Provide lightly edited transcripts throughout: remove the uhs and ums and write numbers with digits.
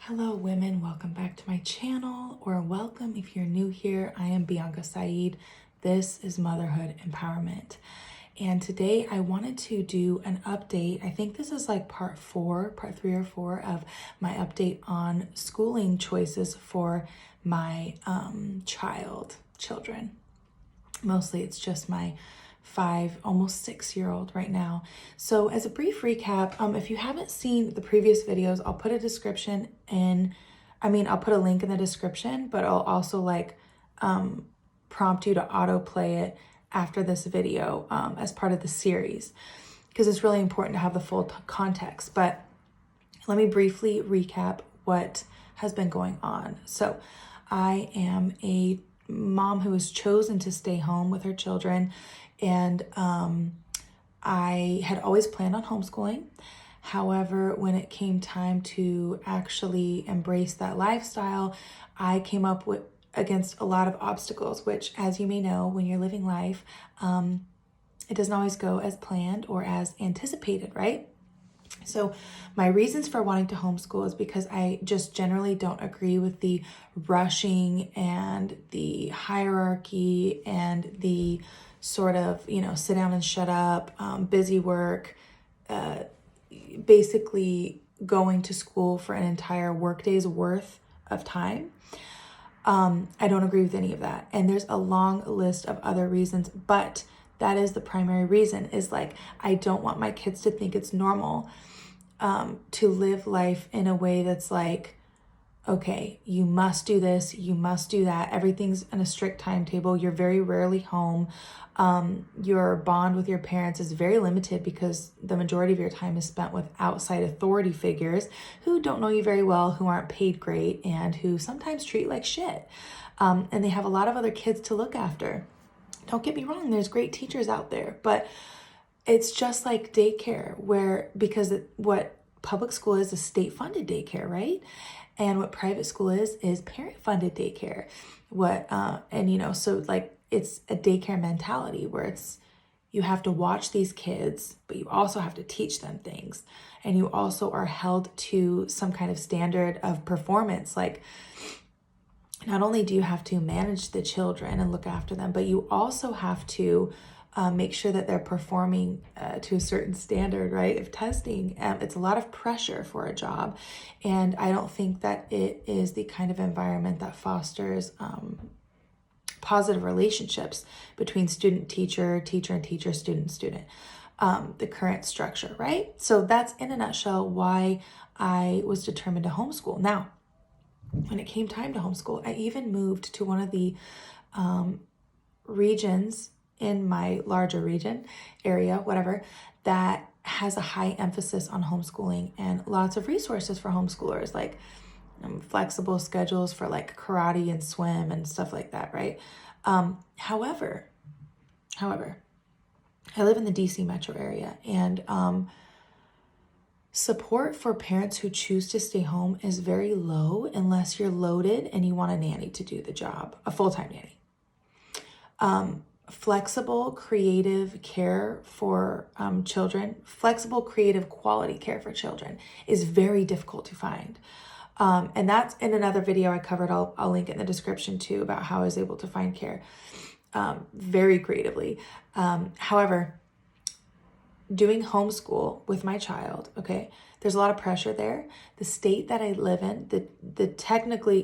Hello women, welcome back to my channel, or welcome if you're new here. I am Bianca Saeed. This is Motherhood Empowerment. And today I wanted to do an update. I think this is like part 3 or 4 of my update on schooling choices for my children. Mostly it's just my 5, almost 6-year-old right now. So as a brief recap, if you haven't seen the previous videos, I'll put a I'll put a link in the description, but I'll also prompt you to autoplay it after this video as part of the series, because it's really important to have the full context. But let me briefly recap what has been going on. So I am a mom who has chosen to stay home with her children, and I had always planned on homeschooling. However, when it came time to actually embrace that lifestyle, I came up against a lot of obstacles, which, as you may know, when you're living life, it doesn't always go as planned or as anticipated, right? So my reasons for wanting to homeschool is because I just generally don't agree with the rushing and the hierarchy and the sort of, sit down and shut up, busy work, basically going to school for an entire workday's worth of time. I don't agree with any of that. And there's a long list of other reasons, but that is the primary reason, is I don't want my kids to think it's normal to live life in a way that's okay, you must do this, you must do that. Everything's in a strict timetable. You're very rarely home. Your bond with your parents is very limited because the majority of your time is spent with outside authority figures who don't know you very well, who aren't paid great, and who sometimes treat you like shit. And they have a lot of other kids to look after. Don't get me wrong, there's great teachers out there, but it's just like daycare, what public school is state-funded daycare, right? And what private school is parent-funded daycare. It's a daycare mentality where you have to watch these kids, but you also have to teach them things. And you also are held to some kind of standard of performance. Not only do you have to manage the children and look after them, but you also have to make sure that they're performing to a certain standard, right, of testing. It's a lot of pressure for a job. And I don't think that it is the kind of environment that fosters positive relationships between student-teacher, teacher-and-teacher, student-student, the current structure, right? So that's in a nutshell why I was determined to homeschool. Now, when it came time to homeschool, I even moved to one of the regions in my larger region, area, whatever, that has a high emphasis on homeschooling and lots of resources for homeschoolers, flexible schedules for karate and swim and stuff like that, right? However, I live in the DC metro area, and support for parents who choose to stay home is very low unless you're loaded and you want a nanny to do the job, a full-time nanny. Flexible, creative care for children, flexible, creative, quality care for children is very difficult to find. And that's in another video I covered. I'll link it in the description too, about how I was able to find care very creatively. However, doing homeschool with my child, okay, there's a lot of pressure there. The state that I live in,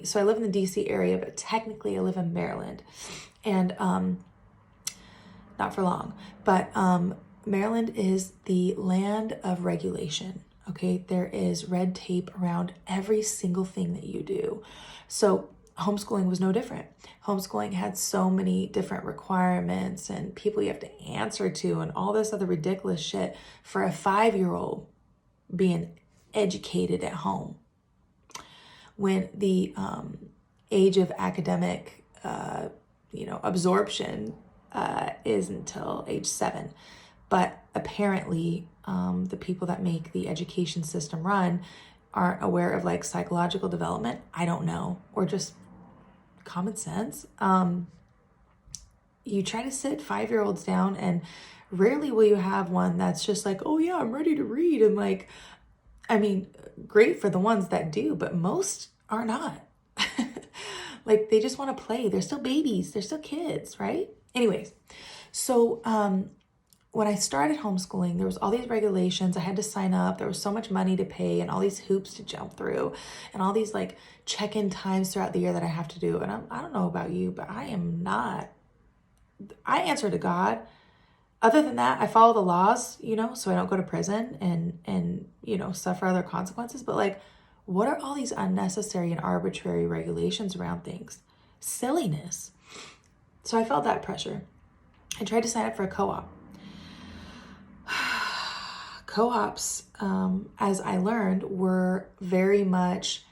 so I live in the DC area, but technically I live in Maryland. And not for long, but Maryland is the land of regulation, okay? There is red tape around every single thing that you do. So homeschooling was no different. Homeschooling had so many different requirements and people you have to answer to and all this other ridiculous shit for a 5-year-old being educated at home, when the age of academic absorption is until age 7. But apparently the people that make the education system run aren't aware of psychological development. I don't know, or just common sense. You try to sit 5-year-olds down, and rarely will you have one that's just oh yeah, I'm ready to read. And I mean, great for the ones that do, but most are not. Like, they just want to play. They're still babies. They're still kids, right? Anyways, so when I started homeschooling, there was all these regulations. I had to sign up. There was so much money to pay and all these hoops to jump through and all these like check-in times throughout the year that I have to do. And I don't know about you, but I answer to God. Other than that, I follow the laws, so I don't go to prison and suffer other consequences. But like, what are all these unnecessary and arbitrary regulations around things? Silliness. So I felt that pressure. I tried to sign up for a co-op. Co-ops, as I learned, were very much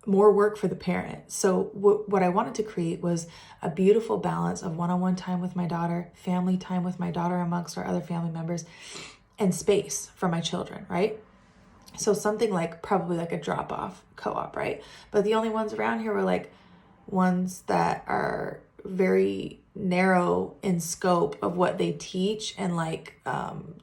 more work for the parent. So what I wanted to create was a beautiful balance of one-on-one time with my daughter, family time with my daughter amongst our other family members, and space for my children, right? So something like probably like a drop-off co-op, right? But the only ones around here were like ones that are very narrow in scope of what they teach, and like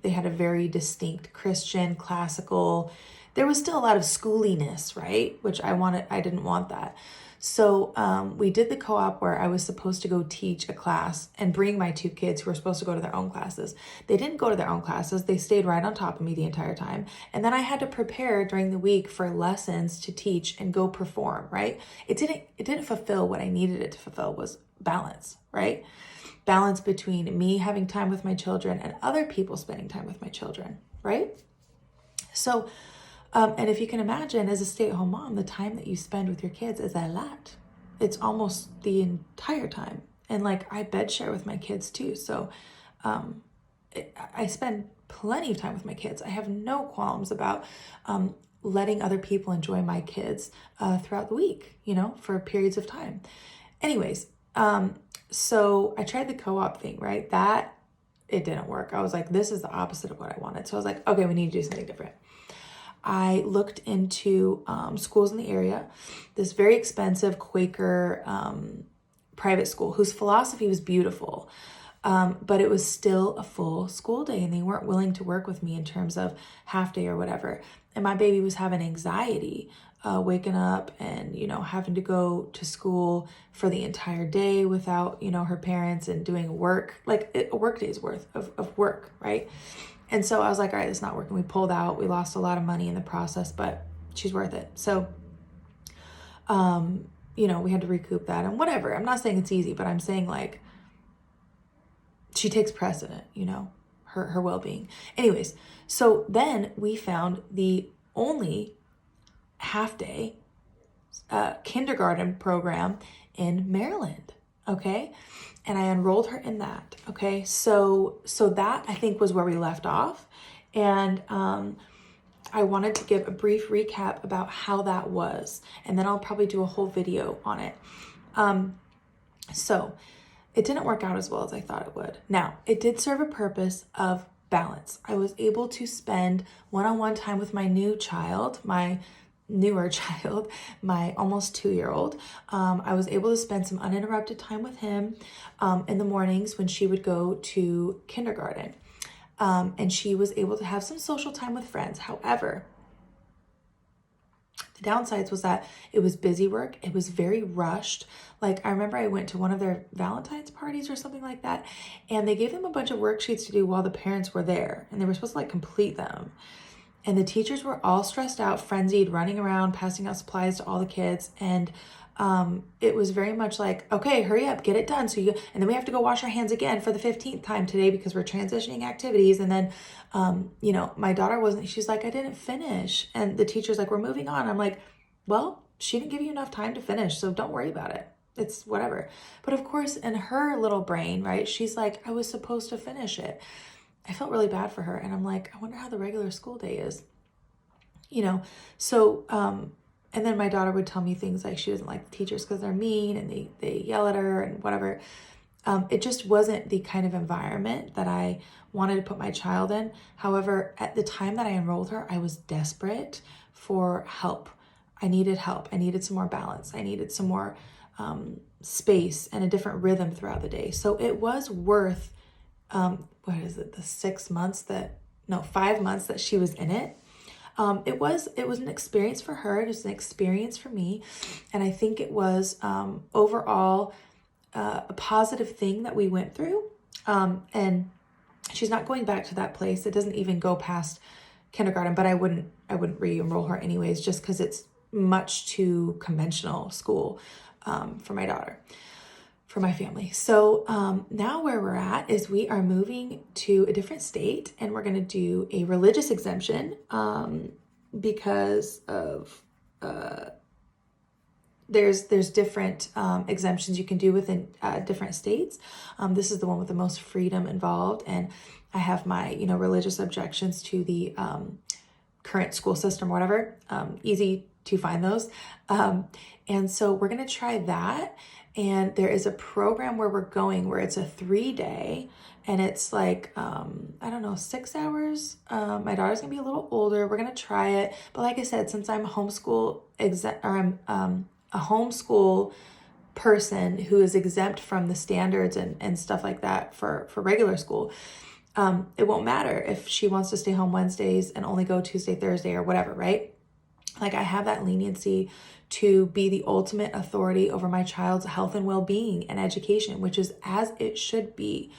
they had a very distinct Christian classical. There was still a lot of schooliness, right? Which I didn't want that. So we did the co-op where I was supposed to go teach a class and bring my two kids who were supposed to go to their own classes. They didn't go to their own classes. They stayed right on top of me the entire time. And then I had to prepare during the week for lessons to teach and go perform, right? It didn't fulfill what I needed it to fulfill, was balance, right? Balance between me having time with my children and other people spending time with my children, right? So, and if you can imagine, as a stay-at-home mom, the time that you spend with your kids is a lot. It's almost the entire time. And like, I bed share with my kids too. So I spend plenty of time with my kids. I have no qualms about letting other people enjoy my kids throughout the week, for periods of time. Anyways, so I tried the co-op thing, right? It didn't work. I was like, this is the opposite of what I wanted. So I was like, okay, we need to do something different. I looked into schools in the area, this very expensive Quaker private school whose philosophy was beautiful, but it was still a full school day, and they weren't willing to work with me in terms of half day or whatever. And my baby was having anxiety, waking up and, having to go to school for the entire day without, her parents, and doing work, like a work day's worth of work, right? And so I was like, all right, it's not working. We pulled out. We lost a lot of money in the process, but she's worth it. So, we had to recoup that and whatever. I'm not saying it's easy, but I'm saying like she takes precedent, her well-being. Anyways, so then we found the only half-day kindergarten program in Maryland, okay? And I enrolled her in that, okay? So that, I think, was where we left off. And I wanted to give a brief recap about how that was. And then I'll probably do a whole video on it. So it didn't work out as well as I thought it would. Now, it did serve a purpose of balance. I was able to spend one-on-one time with my newer child, my almost 2-year-old. I was able to spend some uninterrupted time with him in the mornings when she would go to kindergarten. And she was able to have some social time with friends. However, the downsides was that it was busy work. It was very rushed. Like, I remember I went to one of their Valentine's parties or something like that, and they gave them a bunch of worksheets to do while the parents were there, and they were supposed to like complete them. And the teachers were all stressed out, frenzied, running around, passing out supplies to all the kids. And it was very much like, okay, hurry up, get it done. And then we have to go wash our hands again for the 15th time today because we're transitioning activities. And then, my daughter she's like, I didn't finish. And the teacher's like, we're moving on. I'm like, well, she didn't give you enough time to finish, so don't worry about it. It's whatever. But of course, in her little brain, right, she's like, I was supposed to finish it. I felt really bad for her. And I'm like, I wonder how the regular school day is, So, and then my daughter would tell me things like she doesn't like the teachers because they're mean and they yell at her and whatever. It just wasn't the kind of environment that I wanted to put my child in. However, at the time that I enrolled her, I was desperate for help. I needed help. I needed some more balance. I needed some more space and a different rhythm throughout the day. So it was worth the 5 months that she was in it. It was an experience for her. It was an experience for me. And I think it was overall a positive thing that we went through. And she's not going back to that place. It doesn't even go past kindergarten, but I wouldn't re-enroll her anyways, just because it's much too conventional school for my daughter, for my family. So now where we're at is we are moving to a different state, and we're going to do a religious exemption because of there's different exemptions you can do within different states. This is the one with the most freedom involved, and I have my religious objections to the current school system, whatever. Easy to find those, and so we're gonna try that. And there is a program where we're going where it's a 3-day, and it's like I don't know, 6 hours. My daughter's gonna be a little older. We're gonna try it, but like I said, since I'm I'm a homeschool person who is exempt from the standards and stuff like that for regular school, it won't matter if she wants to stay home Wednesdays and only go Tuesday, Thursday, or whatever, right? Like, I have that leniency to be the ultimate authority over my child's health and well-being and education, which is as it should be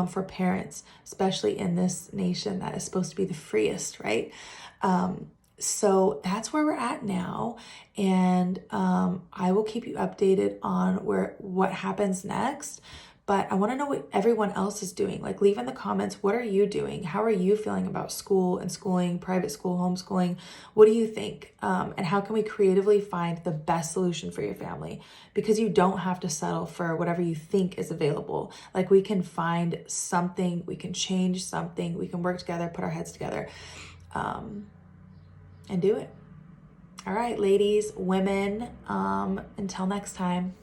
for parents, especially in this nation that is supposed to be the freest, right? So that's where we're at now, and I will keep you updated on what happens next. But I want to know what everyone else is doing. Like, leave in the comments, what are you doing? How are you feeling about school and schooling, private school, homeschooling? What do you think? And how can we creatively find the best solution for your family? Because you don't have to settle for whatever you think is available. Like, we can find something, we can change something, we can work together, put our heads together, and do it. All right, ladies, women, until next time.